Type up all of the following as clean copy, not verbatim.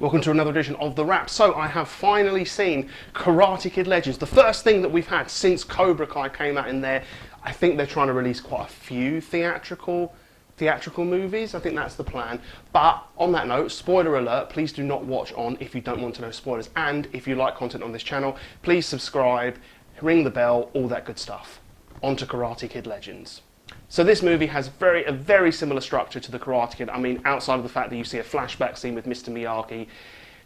Welcome to another edition of The Wrap. So I have finally seen Karate Kid Legends, the first thing that we've had since Cobra Kai came out in there. I think they're trying to release quite a few theatrical movies. I think that's the plan. But on that note, spoiler alert, please do not watch on if you don't want to know spoilers. And if you like content on this channel, please subscribe, ring the bell, all that good stuff. On to Karate Kid Legends. So this movie has a very similar structure to the Karate Kid. I mean, outside of the fact that you see a flashback scene with Mr. Miyagi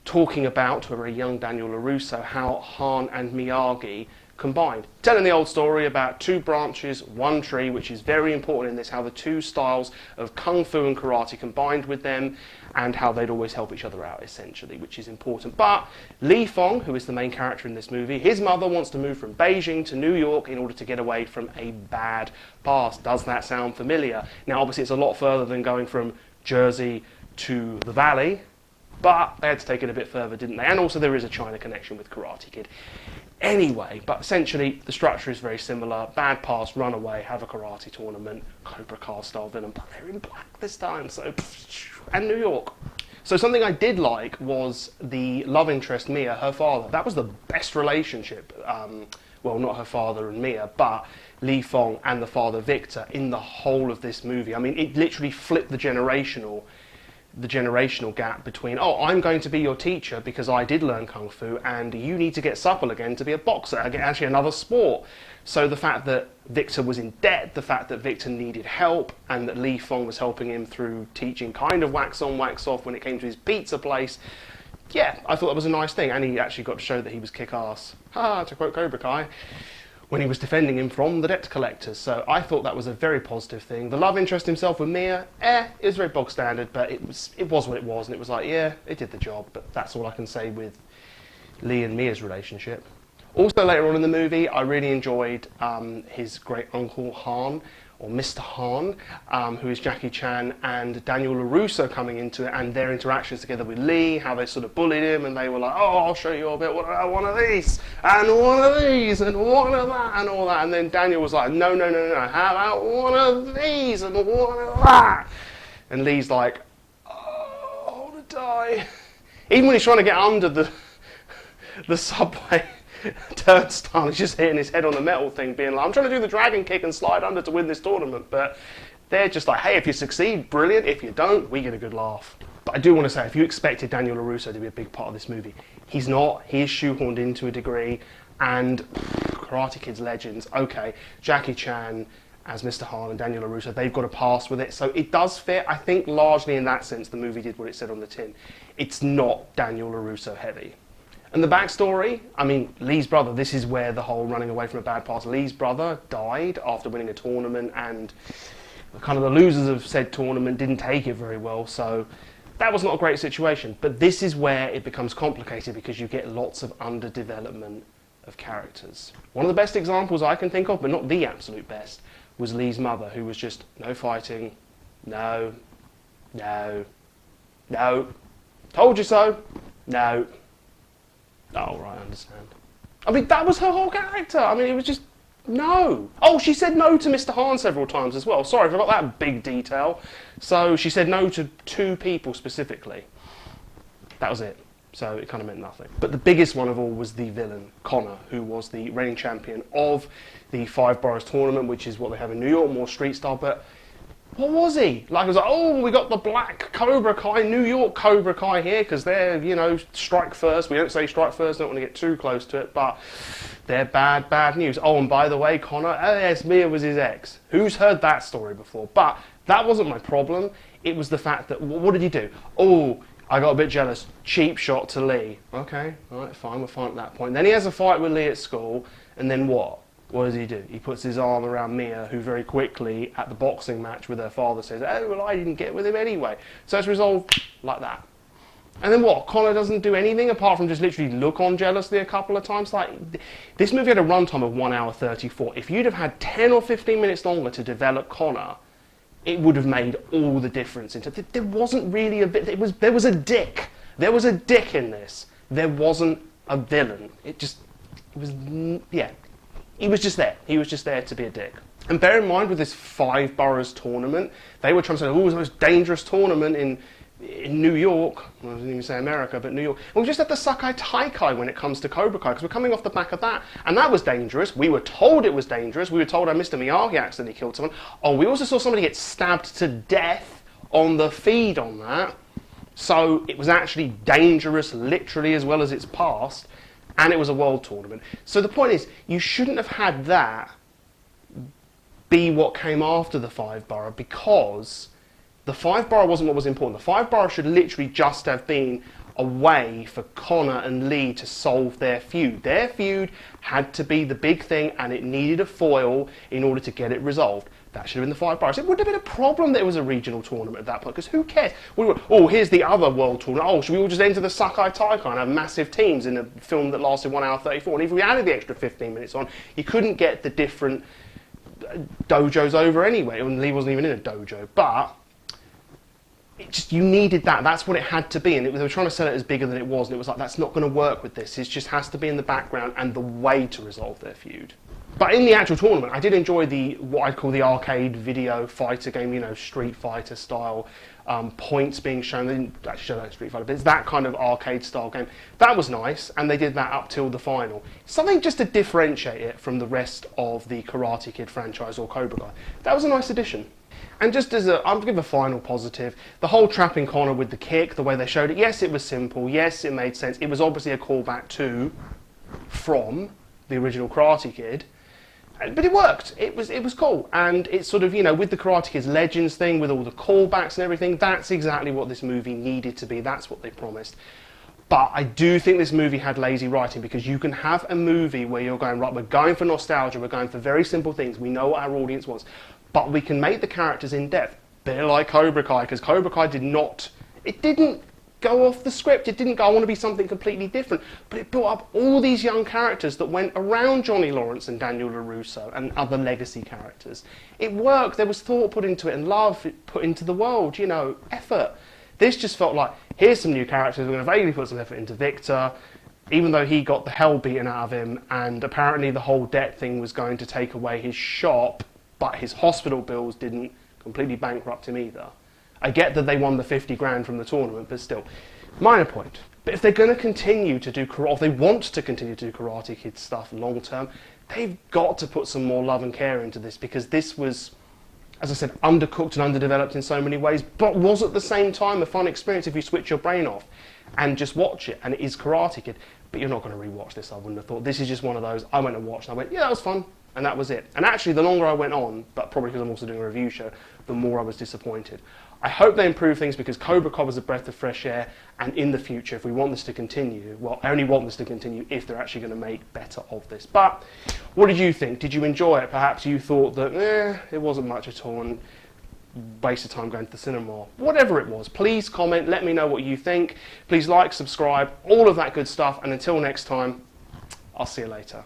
talking about, to a very young Daniel LaRusso, how Han and Miyagi combined. Telling the old story about two branches, one tree, which is very important in this, how the two styles of Kung Fu and Karate combined with them, and how they'd always help each other out, essentially, which is important. But Li Fong, who is the main character in this movie, his mother wants to move from Beijing to New York in order to get away from a bad past. Does that sound familiar? Now, obviously, it's a lot further than going from Jersey to the Valley, but they had to take it a bit further, didn't they? And also, there is a China connection with Karate Kid. Anyway, but essentially the structure is very similar. Bad past, run away, have a karate tournament, Cobra Kai style villain, but they're in black this time, so, and New York. So something I did like was the love interest, Mia, her father. That was the best relationship, well, not her father and Mia, but Li Fong and the father Victor in the whole of this movie. I mean, it literally flipped the generational gap between, oh, I'm going to be your teacher because I did learn Kung Fu and you need to get supple again to be a boxer, actually another sport. So the fact that Victor was in debt, the fact that Victor needed help, and that Li Fong was helping him through teaching kind of wax on, wax off when it came to his pizza place, yeah, I thought that was a nice thing. And he actually got to show that he was kick-ass, to quote Cobra Kai, when he was defending him from the debt collectors. So I thought that was a very positive thing. The love interest himself with Mia, it was very bog standard, but it was what it was, and it was like, yeah, it did the job, but that's all I can say with Lee and Mia's relationship. Also later on in the movie, I really enjoyed his great uncle Han, or Mr. Han, who is Jackie Chan, and Daniel LaRusso coming into it, and their interactions together with Lee, how they sort of bullied him, and they were like, oh, I'll show you a bit, what about one of these, and one of these, and one of that, and all that. And then Daniel was like, no, how about one of these, and one of that? And Lee's like, oh, I want to die. Even when he's trying to get under the subway turnstile, he's just hitting his head on the metal thing, being like, I'm trying to do the dragon kick and slide under to win this tournament. But they're just like, hey, if you succeed, brilliant. If you don't, we get a good laugh. But I do want to say, if you expected Daniel LaRusso to be a big part of this movie, he's not. He is shoehorned into a degree. And Karate Kid's Legends, okay, Jackie Chan as Mr. Han and Daniel LaRusso, they've got a pass with it. So it does fit. I think largely in that sense, the movie did what it said on the tin. It's not Daniel LaRusso heavy. And the backstory, I mean, Lee's brother, this is where the whole running away from a bad past. Lee's brother died after winning a tournament, and kind of the losers of said tournament didn't take it very well, so that was not a great situation. But this is where it becomes complicated because you get lots of underdevelopment of characters. One of the best examples I can think of, but not the absolute best, was Lee's mother, who was just, no fighting, no, told you so, no. Oh, right, I understand. I mean, that was her whole character. I mean, it was just, no. Oh, she said no to Mr. Han several times as well. Sorry, I forgot that big detail. So she said no to 2 people specifically. That was it. So it kind of meant nothing. But the biggest one of all was the villain, Connor, who was the reigning champion of the 5 Boroughs tournament, which is what they have in New York, more street style. But what was he? Like, it was like, oh, we got the black Cobra Kai, New York Cobra Kai here, because they're, you know, strike first. We don't say strike first, don't want to get too close to it, but they're bad news. Oh, and by the way, Connor, yes, Mia was his ex. Who's heard that story before? But that wasn't my problem. It was the fact that, what did he do? Oh, I got a bit jealous. Cheap shot to Lee. Okay, all right, fine, we're fine at that point. Then he has a fight with Lee at school, and then what? What does he do? He puts his arm around Mia, who very quickly, at the boxing match with her father, says, oh, well, I didn't get with him anyway. So it's resolved like that. And then what? Connor doesn't do anything apart from just literally look on jealously a couple of times. Like, this movie had a runtime of 1 hour 34. If you'd have had 10 or 15 minutes longer to develop Connor, it would have made all the difference. There wasn't really a bit. There was a dick. There was a dick in this. There wasn't a villain. Yeah. He was just there. He was just there to be a dick. And bear in mind, with this 5 Boroughs tournament, they were trying to say, oh, it was the most dangerous tournament in in New York, well, I didn't even say America, but New York, and we just had the Sakai Taikai when it comes to Cobra Kai, because we're coming off the back of that, and that was dangerous. We were told it was dangerous. We were told Mr. Miyagi accidentally killed someone. Oh, we also saw somebody get stabbed to death on the feed on that. So it was actually dangerous, literally, as well as its past, and it was a world tournament. So the point is, you shouldn't have had that be what came after the 5-borough, because the 5-borough wasn't what was important. The 5-borough should literally just have been a way for Connor and Lee to solve their feud. Their feud had to be the big thing, and it needed a foil in order to get it resolved. That should have been the 5-boroughs. It wouldn't have been a problem that it was a regional tournament at that point, because who cares? Oh, here's the other world tournament. Oh, should we all just enter the Sakai Taikai and have massive teams in a film that lasted 1 hour 34? And if we added the extra 15 minutes on, you couldn't get the different dojos over anyway. And Lee wasn't even in a dojo. But you needed that. That's what it had to be. And they were trying to sell it as bigger than it was. And it was like, that's not going to work with this. It just has to be in the background and the way to resolve their feud. But in the actual tournament, I did enjoy what I'd call the arcade video fighter game, you know, Street Fighter style, points being shown. They didn't actually show that in Street Fighter, but it's that kind of arcade style game. That was nice, and they did that up till the final. Something just to differentiate it from the rest of the Karate Kid franchise or Cobra Kai. That was a nice addition. And just as I'll give a final positive, the whole trapping Connor with the kick, the way they showed it, yes, it was simple, yes, it made sense. It was obviously a callback from the original Karate Kid. But it worked. It was cool, and it's sort of, you know, with the Karate Kid's Legends thing, with all the callbacks and everything. That's exactly what this movie needed to be. That's what they promised. But I do think this movie had lazy writing, because you can have a movie where you're going, right, we're going for nostalgia, we're going for very simple things, we know what our audience wants, but we can make the characters in depth. Bit like Cobra Kai, because Cobra Kai didn't go off the script. It didn't go, I want to be something completely different. But it brought up all these young characters that went around Johnny Lawrence and Daniel LaRusso and other legacy characters. It worked. There was thought put into it and love put into the world, you know, effort. This just felt like, here's some new characters. We're going to vaguely put some effort into Victor, even though he got the hell beaten out of him, and apparently the whole debt thing was going to take away his shop, but his hospital bills didn't completely bankrupt him either. I get that they won the 50 grand from the tournament, but still, minor point. But if they're going to continue to do karate, if they want to continue to do Karate Kid stuff long term, they've got to put some more love and care into this, because this was, as I said, undercooked and underdeveloped in so many ways, but was at the same time a fun experience if you switch your brain off and just watch it. And it is Karate Kid, but you're not going to rewatch this, I wouldn't have thought. This is just one of those, I went and watched and I went, yeah, that was fun. And that was it. And actually, the longer I went on, but probably because I'm also doing a review show, the more I was disappointed. I hope they improve things, because Cobra Kai was a breath of fresh air, and in the future, if we want this to continue, well, I only want this to continue if they're actually going to make better of this. But what did you think? Did you enjoy it? Perhaps you thought that, it wasn't much at all, and waste of time going to the cinema. Whatever it was, please comment, let me know what you think. Please like, subscribe, all of that good stuff, and until next time, I'll see you later.